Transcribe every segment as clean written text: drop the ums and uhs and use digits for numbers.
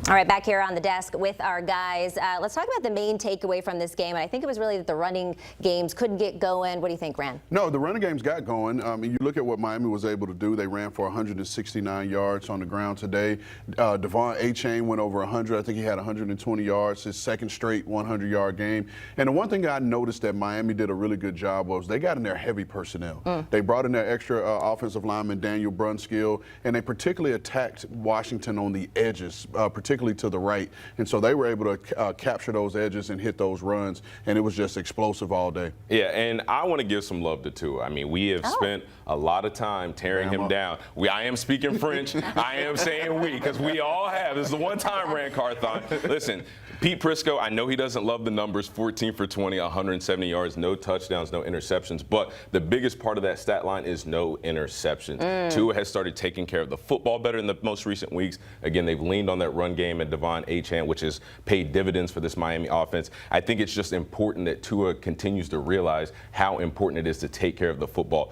All right, back here on the desk with our guys. Let's talk about the main takeaway from this game. And I think it was really that the running games couldn't get going. What do you think, Ran? No, the running games got going. You look at what Miami was able to do. They ran for 169 yards on the ground today. Devon Achane went over 100. I think he had 120 yards, his second straight 100-yard game. And the one thing I noticed that Miami did a really good job was they got in their heavy personnel. They brought in their extra offensive lineman, Daniel Brunskill, and they particularly attacked Washington on the edges, particularly to the right. And so they were able to capture those edges and hit those runs, and it was just explosive all day. Yeah, and I want to give some love to Tua. I mean, we have spent a lot of time tearing him down. I am speaking French. I am saying we, because we all have. This is the one time, Rand Carthon. Listen, Pete Prisco, I know he doesn't love the numbers, 14 for 20, 170 yards, no touchdowns, no interceptions, but the biggest part of that stat line is no interceptions. Tua has started taking care of the football better in the most recent weeks. Again, they've leaned on that run game and Devon Achane, which has paid dividends for this Miami offense. I think it's just important that Tua continues to realize how important it is to take care of the football.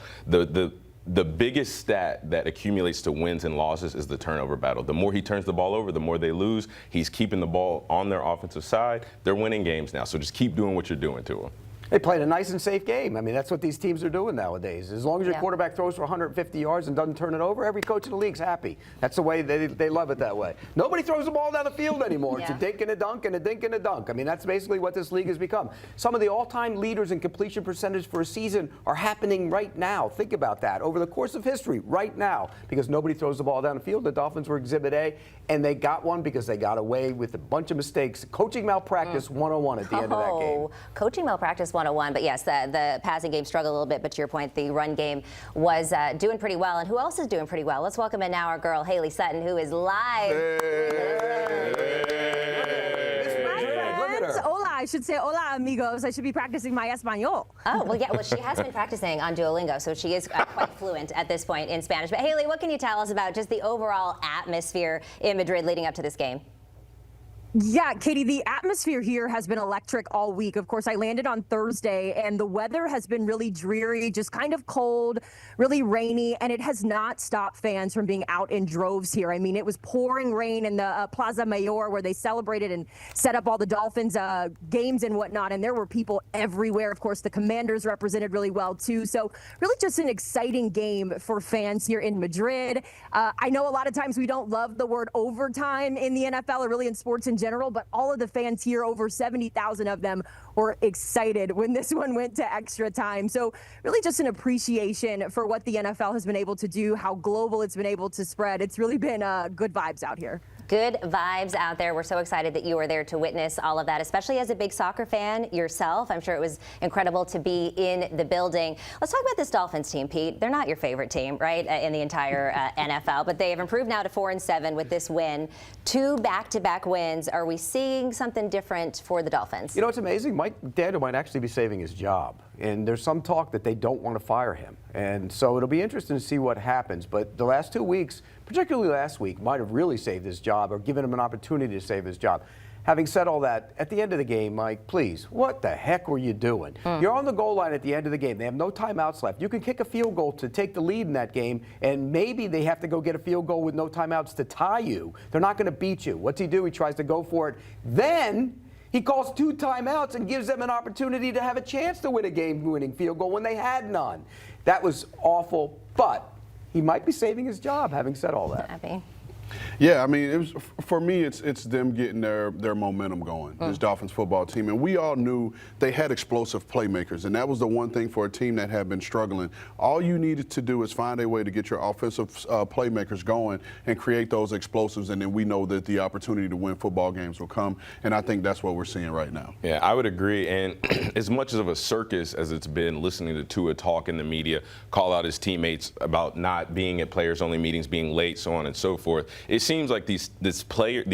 The biggest stat that accumulates to wins and losses is the turnover battle. The more he turns the ball over, the more they lose. He's keeping the ball on their offensive side. They're winning games now, so just keep doing what you're doing to him. They played a nice and safe game. I mean, that's what these teams are doing nowadays. As long as your quarterback throws for 150 yards and doesn't turn it over, every coach in the league's happy. That's the way they love it that way. Nobody throws the ball down the field anymore. It's a dink and a dunk and a dink and a dunk. I mean, that's basically what this league has become. Some of the all-time leaders in completion percentage for a season are happening right now. Think about that. Over the course of history, right now, because nobody throws the ball down the field. The Dolphins were Exhibit A, and they got one because they got away with a bunch of mistakes. Coaching malpractice 101 at the end of that game. Coaching malpractice 101, but yes, the passing game struggled a little bit, but to your point, the run game was doing pretty well. And who else is doing pretty well? Let's welcome in now our girl, Hailey Sutton, who is live. Hola, I should say hola, amigos. I should be practicing my Espanol. Oh, well, yeah, well, she has been practicing on Duolingo, so she is quite fluent at this point in Spanish. But Hailey, what can you tell us about just the overall atmosphere in Madrid leading up to this game? Yeah, Katie, the atmosphere here has been electric all week. Of course, I landed on Thursday, and the weather has been really dreary, just kind of cold, really rainy, and it has not stopped fans from being out in droves here. I mean, it was pouring rain in the Plaza Mayor where they celebrated and set up all the Dolphins games and whatnot, and there were people everywhere. Of course, the Commanders represented really well, too. So really just an exciting game for fans here in Madrid. I know a lot of times we don't love the word overtime in the NFL or really in sports in general, but all of the fans here, over 70,000 of them, were excited when this one went to extra time. So really just an appreciation for what the NFL has been able to do, how global it's been able to spread. It's really been good vibes out here. Good vibes out there. We're so excited that you were there to witness all of that, especially as a big soccer fan yourself. I'm sure it was incredible to be in the building. Let's talk about this Dolphins team, Pete. They're not your favorite team, right, in the entire NFL, but they have improved now to 4-7 with this win. 2 back-to-back wins. Are we seeing something different for the Dolphins? You know, it's amazing. Mike McDaniel might actually be saving his job. And there's some talk that they don't want to fire him. And so it'll be interesting to see what happens. But the last 2 weeks, particularly last week, might have really saved his job or given him an opportunity to save his job. Having said all that, at the end of the game, Mike, please, what the heck were you doing? You're on the goal line at the end of the game. They have no timeouts left. You can kick a field goal to take the lead in that game, and maybe they have to go get a field goal with no timeouts to tie you. They're not going to beat you. What's he do? He tries to go for it. Then he calls 2 timeouts and gives them an opportunity to have a chance to win a game-winning field goal when they had none. That was awful, but he might be saving his job, having said all that. Happy. Yeah, I mean, it was, for me, it's them getting their momentum going, this Dolphins football team. And we all knew they had explosive playmakers, and that was the one thing for a team that had been struggling. All you needed to do is find a way to get your offensive playmakers going and create those explosives, and then we know that the opportunity to win football games will come, and I think that's what we're seeing right now. Yeah, I would agree, and as much of a circus as it's been listening to Tua talk in the media, call out his teammates about not being at players-only meetings, being late, so on and so forth, it seems like the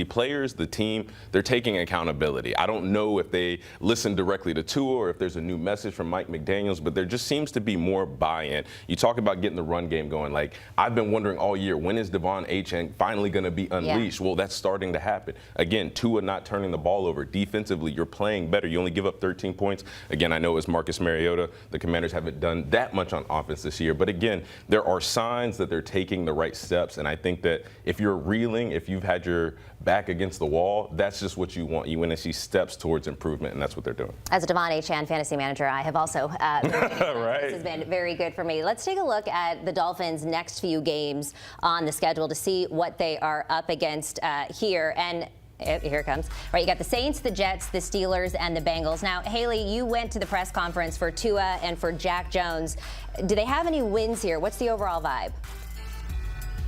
players, the team, they're taking accountability. I don't know if they listen directly to Tua or if there's a new message from Mike McDaniel, but there just seems to be more buy-in. You talk about getting the run game going. Like, I've been wondering all year, when is Devon Achane finally going to be unleashed? Well, that's starting to happen. Again, Tua not turning the ball over. Defensively, you're playing better. You only give up 13 points. Again, I know it was Marcus Mariota. The Commanders haven't done that much on offense this year. But again, there are signs that they're taking the right steps, and I think that if you're reeling, if you've had your back against the wall, that's just what you want. You want to see steps towards improvement, and that's what they're doing. As a Devon Achane fantasy manager, I have also Right. This has been very good for me. Let's take a look at the Dolphins' next few games on the schedule to see what they are up against here. And here it comes. Right, you got the Saints, the Jets, the Steelers, and the Bengals. Now, Hailey, you went to the press conference for Tua and for Jack Jones. Do they have any wins here? What's the overall vibe?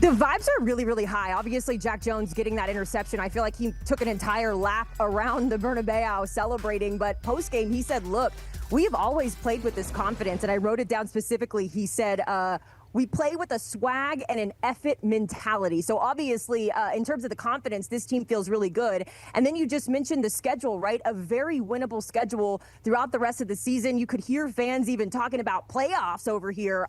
The vibes are really, really high. Obviously, Jack Jones getting that interception, I feel like he took an entire lap around the Bernabeu celebrating. But post-game, he said, look, we've always played with this confidence. And I wrote it down specifically. He said, we play with a swag and an effort mentality. So obviously, in terms of the confidence, this team feels really good. And then you just mentioned the schedule, right? A very winnable schedule throughout the rest of the season. You could hear fans even talking about playoffs over here.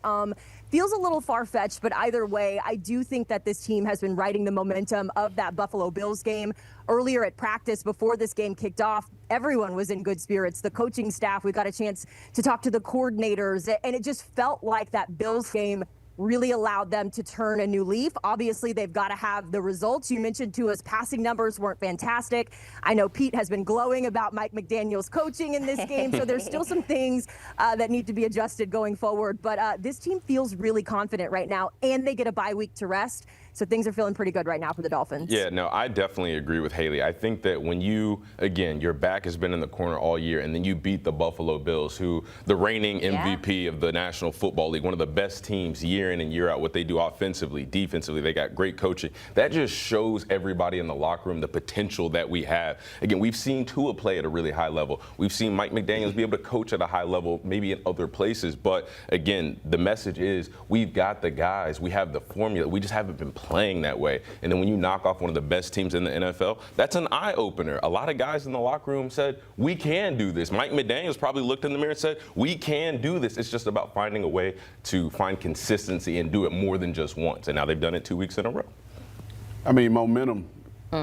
Feels a little far-fetched, but either way, I do think that this team has been riding the momentum of that Buffalo Bills game. Earlier at practice, before this game kicked off, everyone was in good spirits. The coaching staff, we got a chance to talk to the coordinators, and it just felt like that Bills game really allowed them to turn a new leaf. Obviously, they've got to have the results. You mentioned Tua's passing numbers weren't fantastic. I know Pete has been glowing about Mike McDaniel's coaching in this game, so there's still some things that need to be adjusted going forward. But this team feels really confident right now, and they get a bye week to rest. So things are feeling pretty good right now for the Dolphins. Yeah, no, I definitely agree with Hailey. I think that when you, again, your back has been in the corner all year, and then you beat the Buffalo Bills, who the reigning MVP of the National Football League, one of the best teams year in and year out, what they do offensively, defensively, they got great coaching. That just shows everybody in the locker room the potential that we have. Again, we've seen Tua play at a really high level. We've seen Mike McDaniel be able to coach at a high level, maybe in other places. But again, the message is we've got the guys, we have the formula, we just haven't been playing that way. And then when you knock off one of the best teams in the NFL, that's an eye-opener. A lot of guys in the locker room said, we can do this. Mike McDaniel's probably looked in the mirror and said, we can do this. It's just about finding a way to find consistency and do it more than just once. And now they've done it 2 weeks in a row. I mean, momentum.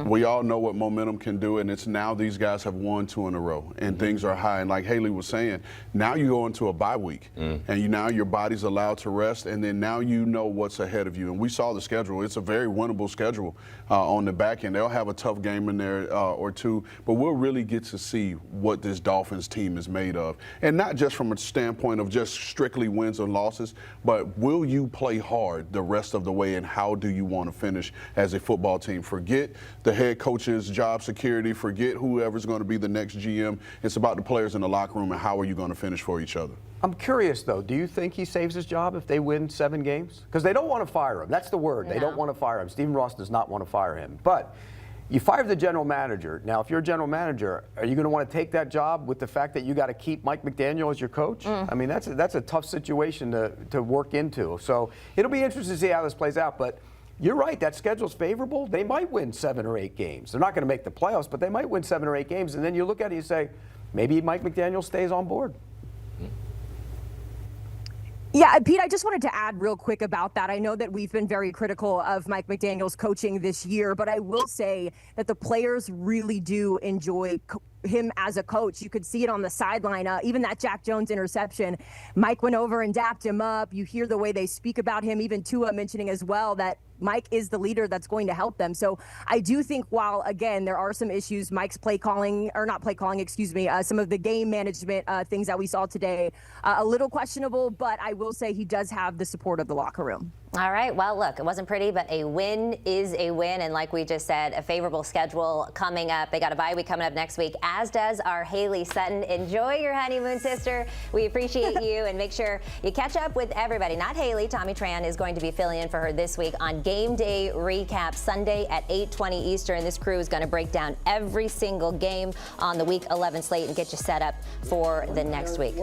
We all know what momentum can do, and it's now these guys have won 2 in a row, and things are high. And like Hailey was saying, now you go into a bye week, and now your body's allowed to rest, and then now you know what's ahead of you. And we saw the schedule. It's a very winnable schedule on the back end. They'll have a tough game in there or two, but we'll really get to see what this Dolphins team is made of. And not just from a standpoint of just strictly wins or losses, but will you play hard the rest of the way, and how do you want to finish as a football team? Forget the head coach's job security, forget whoever's going to be the next GM. It's about the players in the locker room and how are you going to finish for each other. I'm curious, though. Do you think he saves his job if they win 7 games? Because they don't want to fire him. That's the word. They don't want to fire him. Stephen Ross does not want to fire him. But you fired the general manager. Now, if you're a general manager, are you going to want to take that job with the fact that you got to keep Mike McDaniel as your coach? I mean, that's a tough situation to work into. So it'll be interesting to see how this plays out. But you're right, that schedule's favorable. They might win 7 or 8 games. They're not going to make the playoffs, but they might win 7 or 8 games. And then you look at it and you say, maybe Mike McDaniel stays on board. Yeah, Pete, I just wanted to add real quick about that. I know that we've been very critical of Mike McDaniel's coaching this year, but I will say that the players really do enjoy him as a coach. You could see it on the sideline. Even that Jack Jones interception, Mike went over and dapped him up. You hear the way they speak about him, even Tua mentioning as well that Mike is the leader that's going to help them. So I do think while, again, there are some issues, Mike's some of the game management things that we saw today, a little questionable, but I will say he does have the support of the locker room. All right. Well, look, it wasn't pretty, but a win is a win. And like we just said, a favorable schedule coming up. They got a bye week coming up next week, as does our Hailey Sutton. Enjoy your honeymoon, sister. We appreciate you. And make sure you catch up with everybody. Not Hailey. Tommy Tran is going to be filling in for her this week on Game Day Recap Sunday at 8:20 Eastern. This crew is going to break down every single game on the Week 11 slate and get you set up for the next week.